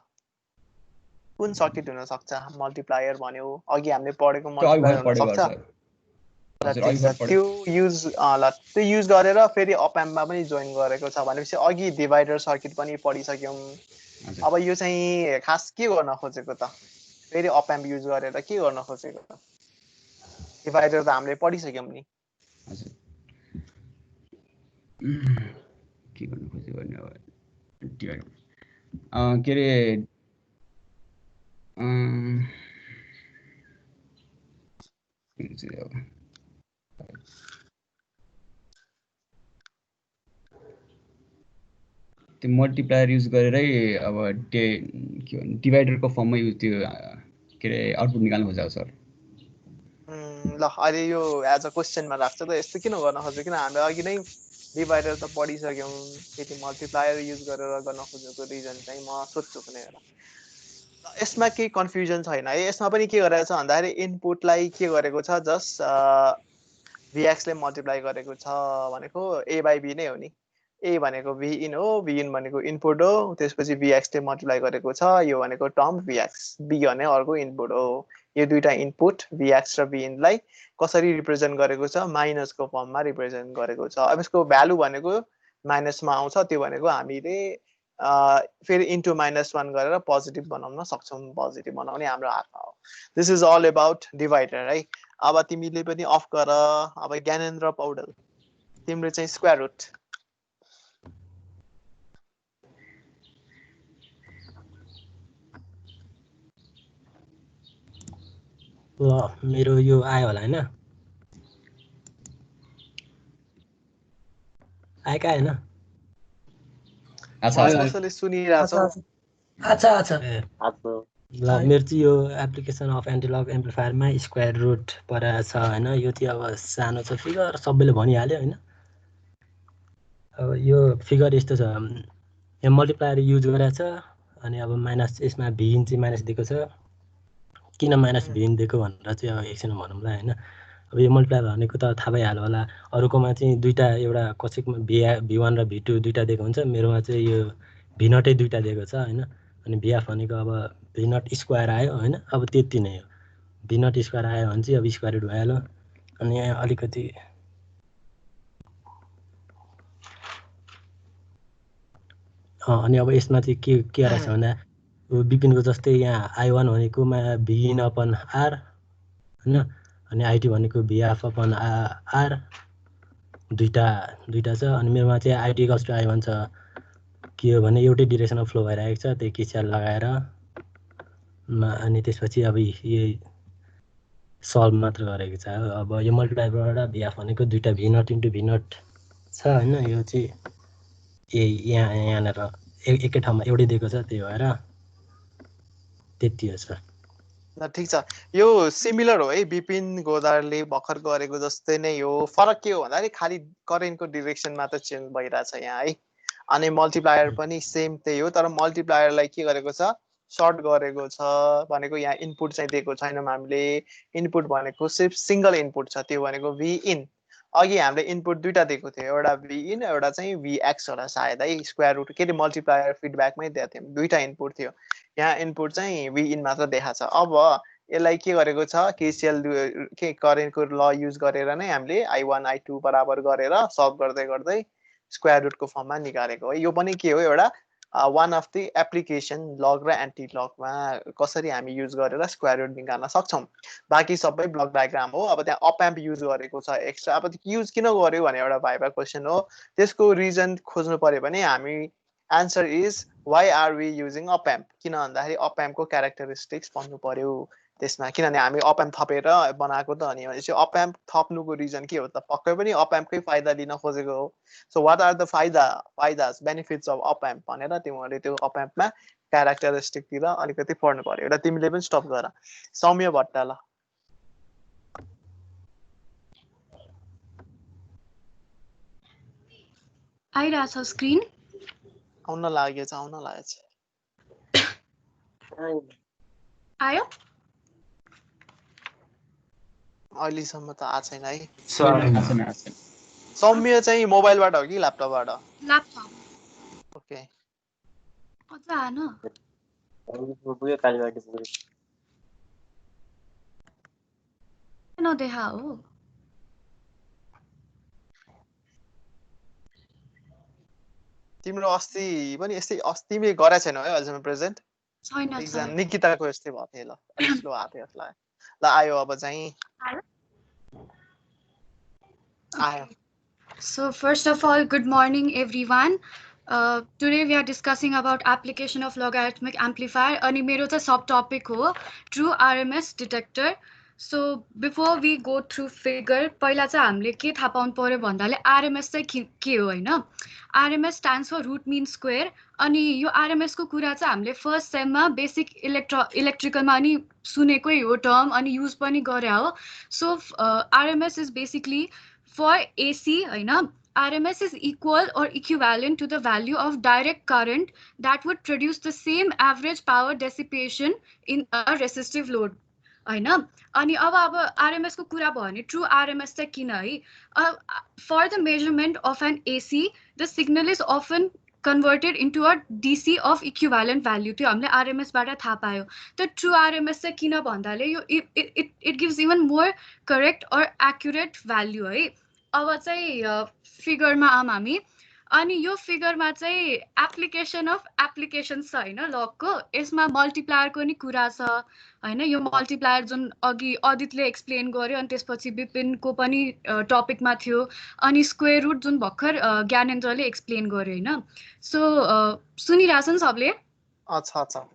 कुन सर्किट हुन सक्छ? मल्टिप्लायर भन्यो, अघि हामीले पढेको मल्टिप्लायर हुन सक्छ। त्यो युज गरेर फेरि अप एम्पमा पनि जोइन गरेको छ भनेपछि अघि डिभाइडर सर्किट पनि पढिसक्यौँ। अब यो चाहिँ खास के गर्न खोजेको त? फेरि अप एम्प युज गरेर के गर्न खोजेको त? डिभाइडर त हामीले पढिसक्यौँ नि। हजुर। के गर्न खोजेको नि अब डिभाइडर के रे त्यो मल्टिप्लायर युज गरेरै अब के भन्ने डिभाइडरको फर्ममा युज त्यो के अरे आउटपुट निकाल्नु खोजेको सर। ल अहिले यो एज अ क्वेसनमा राख्छ त, यस्तो किन गर्न खोज्यो? किन हामीले अघि नै डिभाइडर त पढिसक्यौँ, फेरि मल्टिप्लायर युज गरेर गर्न खोजेको रिजन चाहिँ म सोध्छु कुनै एउटा। यसमा केही कन्फ्युजन छैन है। यसमा पनि के गरेको छ भन्दाखेरि इनपुटलाई के गरेको छ, जस्ट VX ले मल्टिप्लाई गरेको छ भनेको A/B नै हो नि। A भनेको Vin हो, Vin भनेको इनपुट हो, त्यसपछि VX ले मल्टिप्लाई गरेको छ, यो भनेको टर्म VX, B भने अर्को इनपुट हो। यो दुईटा इनपुट VX र Vin लाई कसरी रिप्रेजेन्ट गरेको छ? माइनसको फर्ममा रिप्रेजेन्ट गरेको छ। अब यसको भ्यालु भनेको माइनसमा आउँछ, त्यो भनेको हामीले फेरि इन्टु -1 गरेर पोजिटिभ बनाउन सक्छौँ, पोजिटिभ बनाउने हाम्रो हातमा हो। This is all about divider है। अब तिमीले पनि अफ गर। अब ज्ञानेन्द्र पौडेल तिम्रो चाहिँ स्क्वायर रुट। ल मेरो यो आयो होला हैन? आएका हैन? कसैले सुनिरहेछ? अच्छा ए ल मेरो चाहिँ यो एप्लिकेसन अफ एन्टिलक एम्प्लिफायरमा स्क्वायर रुट परेको छ हैन? यो चाहिँ अब सानो छ फिगर, सबैले भनिहाल्यो हैन? अब यो फिगर यस्तो छ, यहाँ मल्टिप्लायर युज गरेको छ अनि अब माइनस यसमा भिन चाहिँ माइनस दिएको छ। किन माइनस भिन दिएको भनेर चाहिँ अब एकछिन भनौँला हैन? अब यो मल्टिप्लायर भनेको त थाहा भइहाल्यो होला। अरूकोमा चाहिँ दुईटा, एउटा कसैकोमा V1 र V2 दुईटा दिएको हुन्छ, मेरोमा चाहिँ यो V0 दुईटा दिएको छ हैन? अनि VF भनेको अब V0 स्क्वायर आयो हैन? अब त्यति नै हो। V0 स्क्वायर आयो भने चाहिँ अब स्क्वायर रुट भइहाल्यो। अनि यहाँ अलिकति अनि अब यसमा चाहिँ के रहेछ भन्दा विपिनको जस्तै यहाँ I1 भनेकोमा V/R हैन? अनि IT भनेको VF/R दुईटा छ। अनि मेरोमा चाहिँ IT = I1 छ। के हो भने एउटै डिरेक्सनमा फ्लो भइरहेको छ, त्यही KCL लगाएर अनि त्यसपछि अब यही सल्भ मात्र गरेको छ। अब यो मल्टिप्लायरबाट VF भनेको दुईटा V0 × V0 छ हैन? यो चाहिँ यहाँनिर एकै ठाउँमा एउटै दिएको छ, त्यही भएर त्यति हो सर। ल ठिक छ। यो सिमिलर हो है, विपिन गोदारले भर्खर गरेको जस्तै नै हो। फरक के हो भन्दाखेरि खालि करेन्टको डिरेक्सन मात्र चेन्ज भइरहेछ यहाँ है। अनि मल्टिप्लायर पनि सेम त्यही हो, तर मल्टिप्लायरलाई के गरेको छ, सर्ट गरेको छ भनेको यहाँ इनपुट चाहिँ दिएको छैनौँ हामीले। इनपुट भनेको सिर्फ सिङ्गल इनपुट छ, त्यो भनेको Vin। अघि हामीले इनपुट दुईटा दिएको थियो, एउटा Vin एउटा चाहिँ Vx होला सायद है। स्क्वायर रुट के अरे मल्टिप्लायर फिडब्याकमै दिएको थियौँ, दुईटा इनपुट थियो। यहाँ इनपुट चाहिँ Vin मात्र देखाएको छ। अब यसलाई के गरेको छ, KCL के करेन्टको ल युज गरेर नै हामीले I1 I2 बराबर गरेर सल्भ गर्दै गर्दै स्क्वायर रुटको फर्ममा निकालेको हो। यो पनि के हो, एउटा वान अफ द एप्लिकेसन लग र एन्टी लगमा कसरी हामी युज गरेर स्क्वायर रुट निकाल्न सक्छौँ। बाँकी सबै ब्लक डायग्राम हो। अब त्यहाँ अप एम्प युज गरेको छ एक्स्ट्रा। अब युज किन गर्यो भने एउटा भाइभा क्वेसन हो, त्यसको रिजन खोज्नु पर्यो भने हामी answer is why are we using op amp. किन भन्दाखेरि अप एम्पको क्यारेक्टरिस्टिक्स भन्नु पर्यो त्यसमा, किनभने हामी अप एम्प थपेर बनाएको त अनि भनेपछि अप एम्प थप्नुको रिजन के हो त, पक्कै पनि अप एम्पकै फाइदा लिन खोजेको हो। सो वाट आर द फाइदास बेनिफिट्स अफ अप एम्प भनेर तिमीहरूले त्यो अप एम्पमा क्यारेक्टरिस्टिकतिर अलिकति पढ्नु पर्यो। एउटा तिमीले पनि स्टप गर। सौम्य भट्ट ल आइरहेछ स्क्रिन? आउन लागेछ आयो? अहिलेसम्म त आएको छैन है। सौम्य चाहिँ मोबाइलबाट हो कि ल्यापटपबाट? ल्यापटप। ओके अझ आएन? नदेखा हो? तिम्रो अस्ति पनि यस्तै, अस्ति तिमीले गरेको छैनौ है अहिलेसम्म प्रेजेन्ट? छैन एकजना सर। निकिताको यस्तै भयो थियो। ल अलिक स्लो आएको थियो यसलाई। ल आयो अब चाहिँ आयो। So first of all, good morning everyone. Today we are discussing about application of logarithmic amplifier. अनि मेरो चाहिँ सब टपिक हो true RMS detector. So before we go through figure, पहिला चाहिँ हामीले के थाहा पाउनु पर्यो भन्दाले RMS चाहिँ के हो हैन? RMS stands for root mean square. अनि यो RMS को कुरा चाहिँ हामीले फर्स्ट सेममा बेसिक इलेक्ट्रिकलमा अनि सुनेकै हो टर्म अनि युज पनि गरे हो। So RMS is basically for AC, RMS is equal or equivalent to the value of direct current that would produce the same average power dissipation in a resistive load. अनि अब RMS को कुरा भयो भने true RMS चाहिँ किन है? For the measurement of an AC, the signal is often converted into a DC of equivalent value. त्यो हामीले RMS बाट थाहा पायो। त true RMS चाहिँ किन भन्दाले यो it gives even more correct or accurate value है। अब चाहिँ फिगरमा आम हामी अनि यो फिगरमा चाहिँ एप्लिकेसन अफ एप्लिकेसन्स छ होइन लगको, यसमा मल्टिप्लायरको नि कुरा छ होइन। यो मल्टिप्लायर जुन अघि अदितले एक्सप्लेन गर्यो अनि त्यसपछि विपिनको पनि टपिकमा थियो, अनि स्क्वायर रुट जुन भर्खर ज्ञानेन्द्रले एक्सप्लेन गर्यो होइन। सो सुनिरहेछ नि सबले? अच्छा अच्छा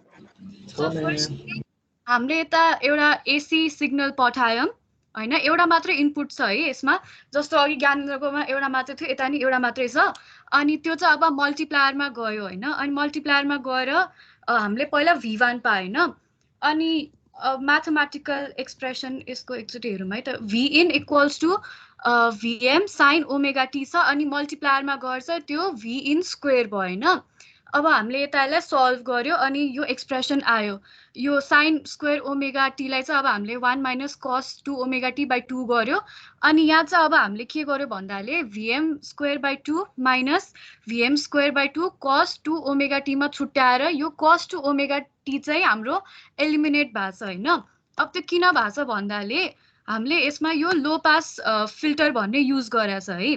सो फर्स्ट हामीले यता एउटा एसी सिग्नल पठायौँ होइन, एउटा मात्रै इनपुट छ है यसमा। जस्तो अघि ज्ञानेन्द्रकोमा एउटा मात्रै थियो, यता नि एउटा मात्रै छ। अनि त्यो चाहिँ अब मल्टिप्लायरमा गयो होइन। अनि मल्टिप्लायरमा गएर हामीले पहिला V1 पायो होइन। अनि म्याथमेटिकल एक्सप्रेसन यसको एकचोटि हेरौँ है त। V in equals to VM sine omega T छ, अनि मल्टिप्लायरमा गर्छ त्यो V in स्क्वेयर भयो होइन। अब हामीले यतालाई सल्भ गर्यो अनि यो एक्सप्रेसन आयो। यो साइन स्क्वेयर ओमेगा टीलाई चाहिँ अब हामीले 1 minus cos 2 omega T by 2 गर्यो। अनि यहाँ चाहिँ अब हामीले के गर्यो भन्दाले VM square by 2 minus VM square by 2 कस 2 ओमेगा टीमा छुट्याएर यो कस 2 ओमेगा टी चाहिँ हाम्रो एलिमिनेट भएको छ होइन। अब त्यो किन भएको छ भन्दाले हामीले यसमा यो लो पास फिल्टर भन्ने युज गरेको छ है।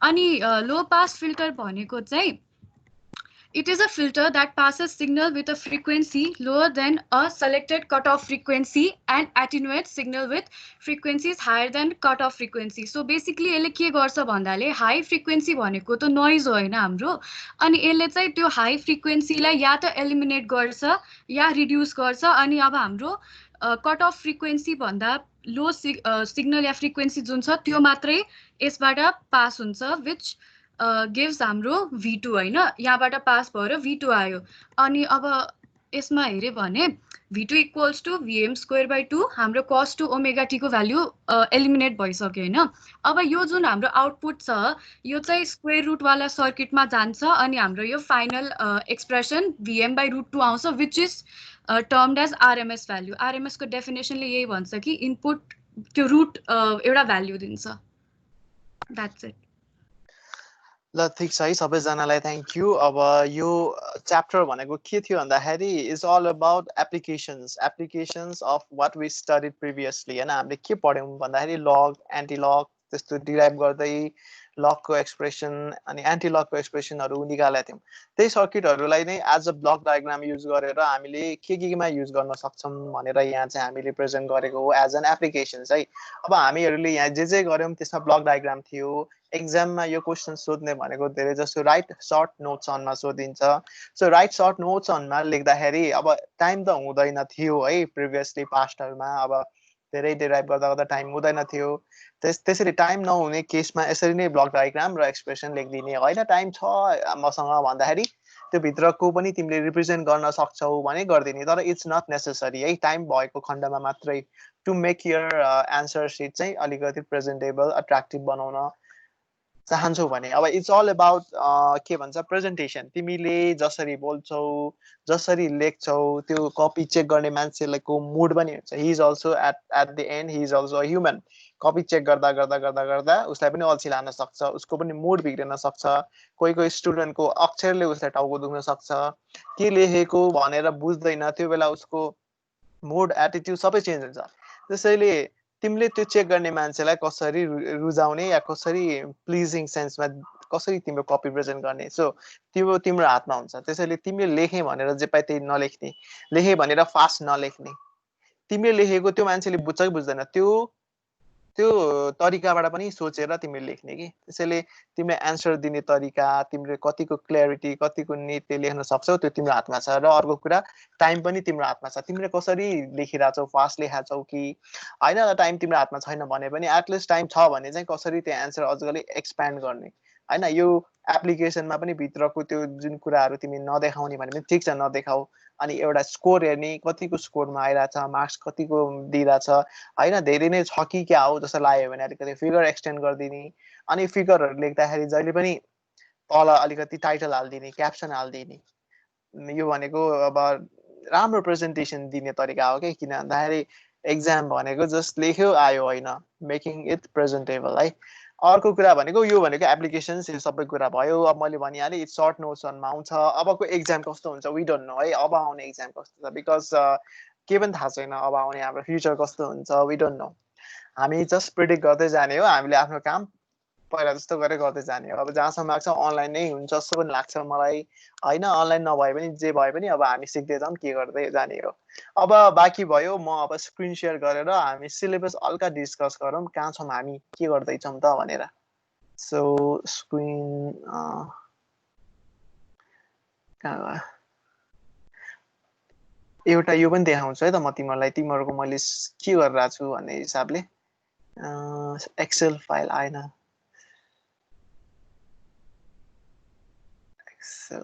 अनि लो पास फिल्टर भनेको चाहिँ it is a filter that passes signal with a frequency lower than a selected cutoff frequency and attenuates signal with frequencies higher than cutoff frequency. So basically यसले के गर्छ भन्दाले हाई फ्रिक्वेन्सी भनेको त noise हो होइन हाम्रो, अनि यसले चाहिँ त्यो हाई फ्रिक्वेन्सीलाई या त एलिमिनेट गर्छ या रिड्युस गर्छ। अनि अब हाम्रो कट अफ फ्रिक्वेन्सी भन्दा लो सिग्नल या फ्रिक्वेन्सी जुन छ त्यो मात्रै यसबाट पास हुन्छ, विच गिभ्स हाम्रो V2 होइन। यहाँबाट पास भएर V2 आयो। अनि अब यसमा हेऱ्यो भने V2 equals to VM square by 2 हाम्रो कस 2 ओमेगा टीको भ्याल्यु एलिमिनेट भइसक्यो होइन। अब यो जुन हाम्रो आउटपुट छ यो चाहिँ स्क्वेयर रुटवाला सर्किटमा जान्छ अनि हाम्रो यो final expression VM by root 2 आउँछ, which is termed as RMS value. RMS को डेफिनेसनले यही भन्छ कि इनपुट त्यो रुट एउटा भ्याल्यु दिन्छ। That's it. ल ठिक छ है सबैजनालाई थ्याङ्क यू। अब यो च्याप्टर भनेको के थियो भन्दाखेरि is all about applications of what we studied previously होइन। हामीले के पढ्यौँ भन्दाखेरि लग एन्टिलग त्यस्तो डिराइभ गर्दै लगको एक्सप्रेसन अनि एन्टिलगको एक्सप्रेसनहरू निकालेका थियौँ। त्यही सर्किटहरूलाई नै as a block diagram use गरेर हामीले केमा युज गर्न सक्छौँ भनेर यहाँ चाहिँ हामीले प्रेजेन्ट गरेको हो एज एन एप्लिकेसन्स है। अब हामीहरूले यहाँ जे गऱ्यौँ त्यसमा ब्लक डायग्राम थियो। एक्जाममा यो क्वेसन सोध्ने भनेको धेरै जस्तो राइट सर्ट नोट्स अनमा सोधिन्छ। सो राइट सर्ट नोट्स अनमा लेख्दाखेरि अब टाइम त हुँदैन थियो है प्रिभियसली पास्टहरूमा। अब धेरै डिराइभ गर्दा गर्दा टाइम हुँदैन थियो। त्यसरी टाइम नहुने केसमा यसरी नै ब्लक डायग्राम र एक्सप्रेसन लेखिदिने होइन। टाइम छ मसँग भन्दाखेरि त्यो भित्रको पनि तिमीले रिप्रेजेन्ट गर्न सक्छौ भने गरिदिने, तर इट्स नट नेसेसरी है। टाइम भएको खण्डमा मात्रै to make your answer sheet चाहिँ अलिकति प्रेजेन्टेबल अट्र्याक्टिभ बनाउन चाहन्छौ भने अब इट्स अल अबाउट के भन्छ प्रेजेन्टेसन। तिमीले जसरी बोल्छौ जसरी लेख्छौ त्यो कपी चेक गर्ने मान्छेको मुड पनि हुन्छ। He is also at the end he is also human. Copy check गर्दा गर्दा गर्दा गर्दा उसलाई पनि अल्छी लाग्न सक्छ, उसको पनि मुड बिग्रिन सक्छ। कोही स्टुडेन्टको अक्षरले उसलाई टाउको दुख्न सक्छ, के लेखेको भनेर बुझ्दैन, त्यो बेला उसको मुड एटिट्युड सबै चेन्ज हुन्छ। त्यसैले तिमीले त्यो चेक गर्ने मान्छेलाई कसरी रुझाउने या कसरी प्लिजिङ सेन्समा कसरी तिम्रो कपी प्रेजेन्ट गर्ने, सो त्यो तिम्रो हातमा हुन्छ। त्यसैले तिमीले लेखेँ भनेर जे पाए त्यही नलेख्ने, लेखेँ भनेर फास्ट नलेख्ने। तिमीले लेखेको त्यो मान्छेले बुझ्छ कि बुझ्दैन त्यो तरिकाबाट पनि सोचेर तिमीले लेख्ने कि। त्यसैले तिमीले एन्सर दिने तरिका, तिमीले कतिको क्ल्यारिटी कतिको निटले लेख्न सक्छौ त्यो तिम्रो हातमा छ। र अर्को कुरा टाइम पनि तिम्रो हातमा छ। तिमीले कसरी लेखिरहेछौ, फास्ट लेखाछौ कि होइन, टाइम तिम्रो हातमा छैन भने पनि एटलिस्ट टाइम छ भने चाहिँ कसरी त्यो एन्सर अझै एक्सप्यान्ड गर्ने होइन। यो एप्लिकेसनमा पनि भित्रको त्यो जुन कुराहरू तिमी नदेखाउने भने पनि ठिक छ नदेखाऊ। अनि एउटा स्कोर हेर्ने, कतिको स्कोरमा आइरहेछ, मार्क्स कतिको दिइरहेछ होइन, धेरै नै छ कि क्या हो जस्तो लाग्यो भने अलिकति फिगर एक्सटेन्ड गरिदिने। अनि फिगरहरू लेख्दाखेरि जहिले पनि तल अलिकति टाइटल हालिदिने, क्याप्सन हालिदिने। यो भनेको अब राम्रो प्रेजेन्टेसन दिने तरिका हो कि। किन भन्दाखेरि एक्जाम भनेको जस्ट लेख्यो आयो होइन, मेकिङ इट प्रेजेन्टेबल है। अर्को कुरा भनेको यो भनेको एप्लिकेसन्स यो सबै कुरा भयो। अब मैले भनिहालेँ इट्स सर्ट नोट्सनमा आउँछ। अबको एक्जाम कस्तो हुन्छ वी डोन्ट नो है। अब आउने एक्जाम कस्तो छ बिकज के पनि थाहा छैन अब आउने हाम्रो फ्युचर कस्तो हुन्छ वी डोन्ट नो। हामी जस्ट प्रिडिक्ट गर्दै जाने हो। हामीले आफ्नो काम पहिला जस्तो गरेर गर्दै जाने अब जहाँसम्म लाग्छ अनलाइन नै हुन्छ जस्तो पनि लाग्छ मलाई होइन अनलाइन नभए पनि जे भए पनि अब हामी सिक्दै जाऊँ के गर्दै जाने हो अब बाँकी भयो म अब स्क्रिन सेयर गरेर हामी सिलेबस हल्का डिस्कस गरौँ कहाँ छौँ हामी के गर्दैछौँ त भनेर सो स्क्रिन कहाँ एउटा यो पनि देखाउँछु है त म तिमीहरूलाई तिमीहरूको मैले के गरिरहेको छु भन्ने हिसाबले एक्सेल फाइल आएन एक्सेल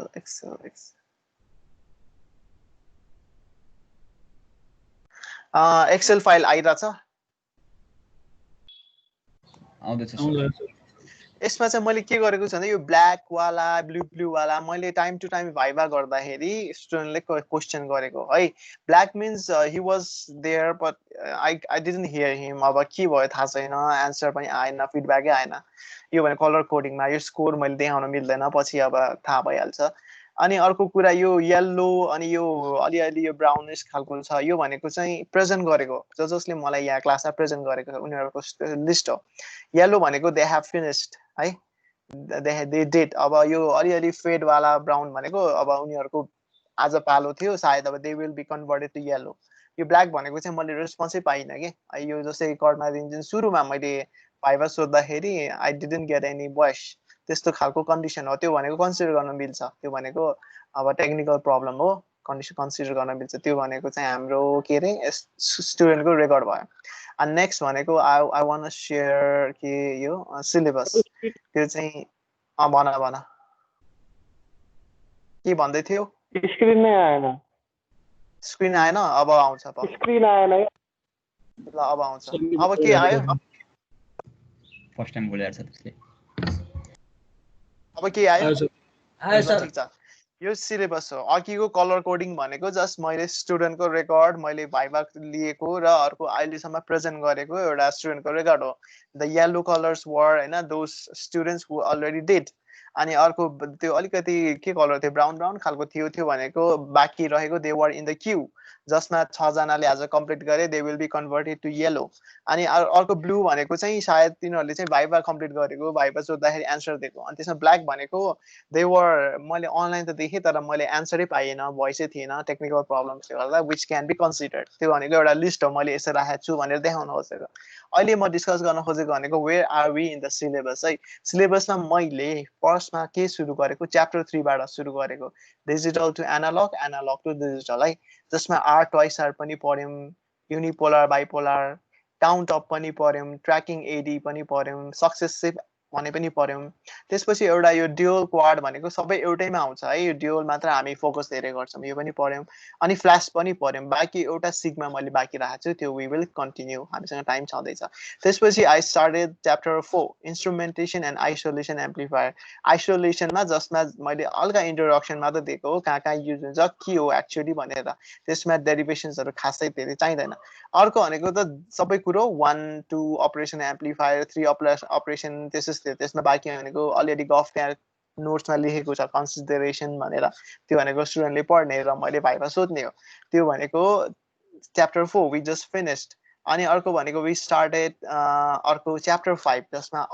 एक्सेल फाइल आइरहेछ आउँदैछ यसमा चाहिँ मैले के गरेको छु भने यो ब्ल्याक वाला ब्लू वाला मैले टाइम टु टाइम भाइभा गर्दाखेरि स्टुडेन्टले क्वेसन गरेको है black means he was there but I didn't hear him अब के भयो थाहा छैन एन्सर पनि आएन फिडब्याकै आएन यो भने कलर कोडिङमा यो स्कोर मैले देखाउन मिल्दैन पछि अब थाहा भइहाल्छ अनि अर्को कुरा यो येल्लो अनि यो अलिअलि यो ब्राउनिस खालको छ यो भनेको चाहिँ प्रेजेन्ट गरेको जसले मलाई यहाँ क्लासमा प्रेजेन्ट गरेको छ उनीहरूको लिस्ट हो येल्लो भनेको दे हेभ फिनिस्ड है दे डिड अब यो अलिअलि फेड वाला ब्राउन भनेको अब उनीहरूको आज पालो थियो सायद अब they will be converted to yellow यो ब्ल्याक भनेको चाहिँ मैले रेस्पोन्सै पाइनँ कि यो जस्तै कर्मा रिन्जन सुरुमा मैले भाइभा सोद्धाखेरि I didn't get any voice त्यस्तो खालको कन्डिसन हो त्यो भनेको कन्सिडर गर्न मिल्छ त्यो भनेको अब टेक्निकल प्रब्लम हो कन्डिसन कन्सिडर गर्न मिल्छ त्यो भनेको चाहिँ हाम्रो के अरे स्टुडेन्टको रेकर्ड भयो अनि नेक्स्ट भनेको आई वान सेयर के यो सिलेबस त्यो चाहिँ भन के भन्दै थियो स्क्रिन नै आएन स्क्रिन आएन अब आउँछ स्क्रिन आएन ल अब आउँछ अब के आयो फर्स्ट टाइम बोलेर छ त्यसले अब के आयो सर ठिक छ यो सिलेबस हो अघिको कलर कोडिङ भनेको जस्ट मैले स्टुडेन्टको रेकर्ड मैले भाइभा लिएको र अर्को अहिलेसम्म प्रेजेन्ट गरेको एउटा स्टुडेन्टको रेकर्ड हो द येल्लो कलर्स वर होइन those students who already did अनि अर्को त्यो अलिकति के कलर थियो ब्राउन खालको थियो भनेको बाँकी रहेको they were in the queue जसमा 6 जनाले आज कम्प्लिट गरे they will be converted to yellow अनि अर्को ब्लू भनेको चाहिँ सायद तिनीहरूले चाहिँ भाइभा कम्प्लिट गरेको भाइभा सोद्धाखेरि एन्सर दिएको अनि त्यसमा ब्ल्याक भनेको दे वर मैले अनलाइन त देखेँ तर मैले एन्सरै पाइएन भोइसै थिएन टेक्निकल प्रब्लम्सले गर्दा विच क्यान बी कन्सिडर्ड त्यो भनेको एउटा लिस्ट हो मैले यसो राखेको छु भनेर देखाउन खोजेको अहिले म डिस्कस गर्न खोजेको भनेको where are we in the syllabus है सिलेबसमा मैले फर्स्टमा के सुरु गरेको च्याप्टर 3 बाट सुरु गरेको digital to analog to digital है जसमा आर ट्वाइस आर पनि पढ्यौँ युनिपोलर बाइपोलर काउन्ट अप पनि पढ्यौँ ट्र्याकिङ एडी पनि पढ्यौँ सक्सेसिभ भने पनि पढ्यौँ त्यसपछि एउटा यो ड्युअल क्वाड भनेको सबै एउटैमा आउँछ है यो ड्युअल मात्र हामी फोकस धेरै गर्छौँ यो पनि पढ्यौँ अनि फ्ल्यास पनि पढ्यौँ बाँकी एउटा सिग्मा मैले बाँकी राखेको छु त्यो वी विल कन्टिन्यू हामीसँग टाइम छँदैछ त्यसपछि I started chapter 4 instrumentation and isolation amplifier आइसोलेसनमा जसमा मैले हल्का इन्ट्रोडक्सन मात्र दिएको हो कहाँ युज हुन्छ के हो एक्चुअली भनेर त्यसमा डेरिभेसन्सहरू खासै धेरै चाहिँदैन अर्को भनेको त सबै कुरो 1 2 अपरेसन एम्प्लिफायर 3 अपरेसन त्यसमा बाँकी भनेको अलरेडी गफ त्यहाँ नोट्समा लेखेको छ कन्सिडरेसन भनेर त्यो भनेको स्टुडेन्टले पढ्ने र मैले भाइभा सोध्ने हो त्यो भनेको च्याप्टर 4 वी जस्ट फिनिस्ड अनि अर्को भनेको वी स्टार्टेड अर्को च्याप्टर 5 जसमा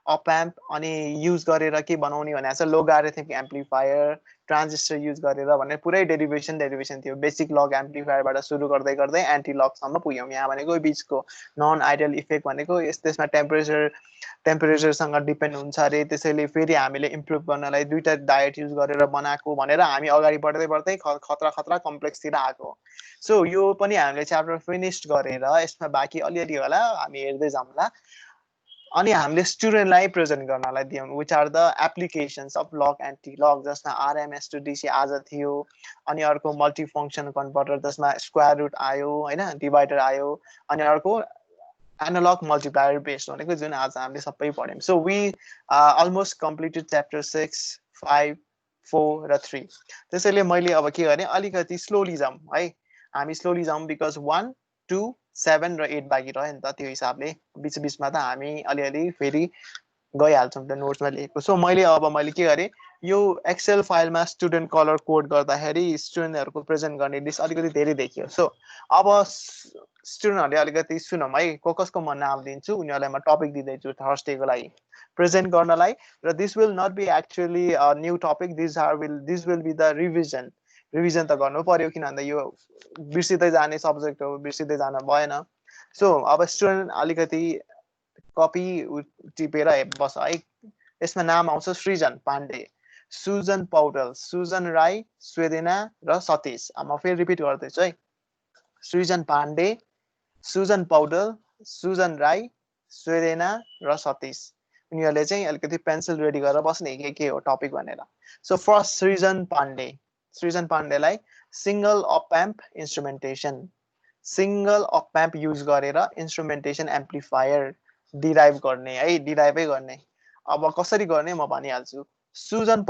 अप्याम्प अनि युज गरेर के बनाउने भनेको छ लोगारिथमिक एम्प्लिफायर ट्रान्जिस्टर युज गरेर भने पुरै डेरिभेसन थियो बेसिक लग एम्प्लिफायरबाट सुरु गर्दै गर्दै एन्टी लगसम्म पुग्यौँ यहाँ भनेको बिचको नन आइडियल इफेक्ट भनेको त्यसमा टेम्परेचरसँग डिपेन्ड हुन्छ अरे त्यसैले फेरि हामीले इम्प्रुभ गर्नलाई दुईटा डायट युज गरेर बनाएको भनेर हामी अगाडि बढ्दै खतरा कम्प्लेक्सतिर आएको सो यो पनि हामीले च्याप्टर फिनिस्ड गरेर यसमा बाँकी अलिअलि होला हामी हेर्दै जाउँला अनि हामीले स्टुडेन्टलाई प्रेजेन्ट गर्नलाई दियौँ which are the applications of log anti log जसमा आरएमएस टु डिसी आज थियो अनि अर्को मल्टिफङ्सन कन्भर्टर जसमा स्क्वायर रुट आयो होइन डिभाइडर आयो अनि अर्को एनालग मल्टिप्लायर बेस्ड भनेको जुन आज हामीले सबै पढ्यौँ so we almost completed chapter 6 5 4 र 3 त्यसैले मैले अब के गरेँ अलिकति स्लोली जाउँ है हामी स्लोली जाउँ बिकज 1 2 7 र 8 बाँकी रह्यो नि त त्यो हिसाबले बिचमा त हामी अलिअलि फेरि गइहाल्छौँ त्यो नोट्समा लेखेको सो मैले के गरेँ यो एक्सेल फाइलमा स्टुडेन्ट कलर कोड गर्दाखेरि स्टुडेन्टहरूको प्रेजेन्ट गर्ने लिस्ट अलिकति धेरै देखियो सो अब स्टुडेन्टहरूले अलिकति सुनौँ है, कसको म नाम दिन्छु, उनीहरूलाई म टपिक दिँदैछु थर्सडेको लागि प्रेजेन्ट गर्नलाई। र this will not be actually new topic, this will be the revision त गर्नु पर्यो, किन भन्दा यो बिर्सिँदै जाने सब्जेक्ट हो, बिर्सिँदै जान भएन। सो अब स्टुडेन्ट अलिकति कपी टिपेर बस है। यसमा नाम आउँछ सृजन पाण्डे, सुजन पौडेल, सुजन राई, स्वेदेना र सतीश। म फेरि रिपिट गर्दैछु है, सृजन पाण्डे, सुजन पौडेल, सुजन राई, स्वेदेना र सतीश। उनीहरूले चाहिँ अलिकति पेन्सिल रेडी गरेर बस्ने के हो टपिक भनेर। सो फर्स्ट सृजन पाण्डेलाई single op amp instrumentation, single op amp use गरेर इन्स्ट्रुमेन्टेसन एम्प्लिफायर डिराइभ गर्ने है, डिराइभै गर्ने। अब कसरी गर्ने म भनिहाल्छु। सुजन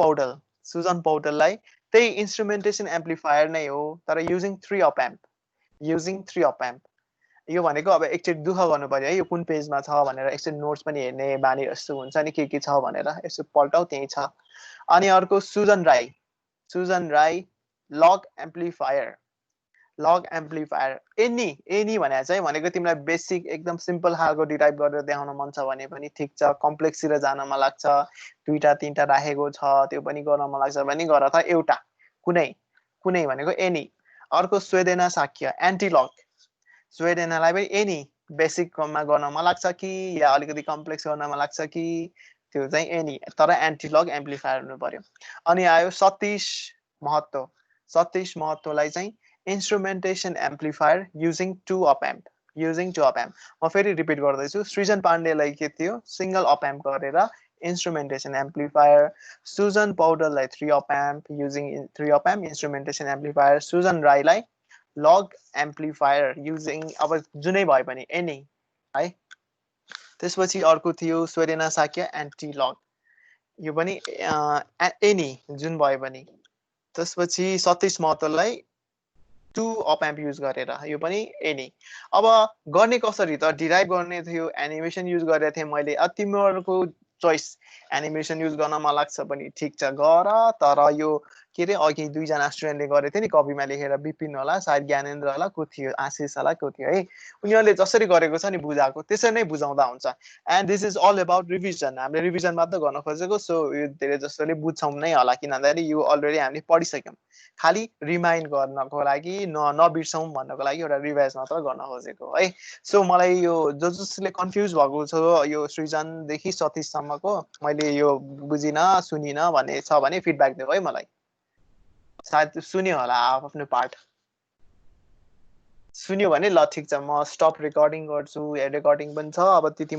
पौडेललाई त्यही इन्स्ट्रुमेन्टेसन एम्प्लिफायर नै हो, तर युजिङ 3 अप एम्प। यो भनेको अब एकचोटि दुःख गर्नु पर्यो है, यो कुन पेजमा छ भनेर एकचोटि नोट्स पनि हेर्ने बानी जस्तो हुन्छ नि, के छ भनेर यसो पल्टाउ, त्यही छ। अनि अर्को सुजन राई लग एम्प्लिफायर, एनी भने चाहिँ भनेको तिमीलाई बेसिक एकदम सिम्पल खालको डिराइभ गरेर देखाउन मन छ भने पनि ठिक छ, कम्प्लेक्सतिर जान मन लाग्छ, 2टा 3टा राखेको छ त्यो पनि गर्न मन लाग्छ भने गर, त एउटा कुनै भनेको एनी। अर्को स्वेदेना साक्य एन्टिलग, स्वेदेनालाई पनि एनी बेसिकमा गर्न मन लाग्छ कि या अलिकति कम्प्लेक्स गर्न मन लाग्छ कि, त्यो चाहिँ एनी, तर एन्टिलग एम्प्लिफायर हुनु पर्यो। अनि आयो सतीश महतोलाई चाहिँ इन्स्ट्रुमेन्टेसन एम्प्लिफायर युजिङ 2 अप एम्प। म फेरि रिपिट गर्दैछु। सृजन पाण्डेलाई के थियो, सिंगल अप एम्प गरेर इन्स्ट्रुमेन्टेसन एम्प्लिफायर। सुजन पौडेललाई 3 op amp using 3 op amp instrumentation amplifier. Sujan राईलाई लग एम्प्लिफायर युजिङ अब जुनै भए पनि एनी है। त्यसपछि अर्को थियो स्वेदेना साक्य एन्टिलग, यो पनि एनी जुन भए पनि। त्यसपछि सतीश महतोलाई 2 अप एम्प युज गरेर, यो पनि एनी। अब गर्ने कसरी त, डिराइभ गर्ने थियो, एनिमेसन युज गरेको थिएँ मैले। तिमीहरूको चोइस, एनिमेसन युज गर्न मन लाग्छ पनि ठिक छ गर, तर यो के अरे अघि 2जना स्टुडेन्टले गरेको थियो नि कपीमा लेखेर, विपिन होला, सायद ज्ञानेन्द्र होला, को थियो, आशिष होला, को थियो है, उनीहरूले जसरी गरेको छ नि बुझाएको त्यसरी नै बुझाउँदा हुन्छ। And this is all about revision, हामीले रिभिजन मात्र गर्न खोजेको। सो यो धेरै जसोले बुझ्छौँ नै होला, किन भन्दाखेरि यो अलरेडी हामीले पढिसक्यौँ, खालि रिमाइन्ड गर्नको लागि, नबिर्सौँ भन्नको लागि एउटा रिभाइज मात्र गर्न खोजेको है। सो मलाई यो जसले कन्फ्युज भएको छ यो सृजनदेखि सतीशसम्मको, मैले यो बुझिनँ सुनिनँ भन्ने छ भने फिडब्याक देऊ है मलाई। सायद सुन्यो होला आफ्नो पार्ट, सुन्यो भने ल ठिक छ, म स्टप रेकर्डिङ गर्छु, रेकर्डिङ पनि छ अब त्यति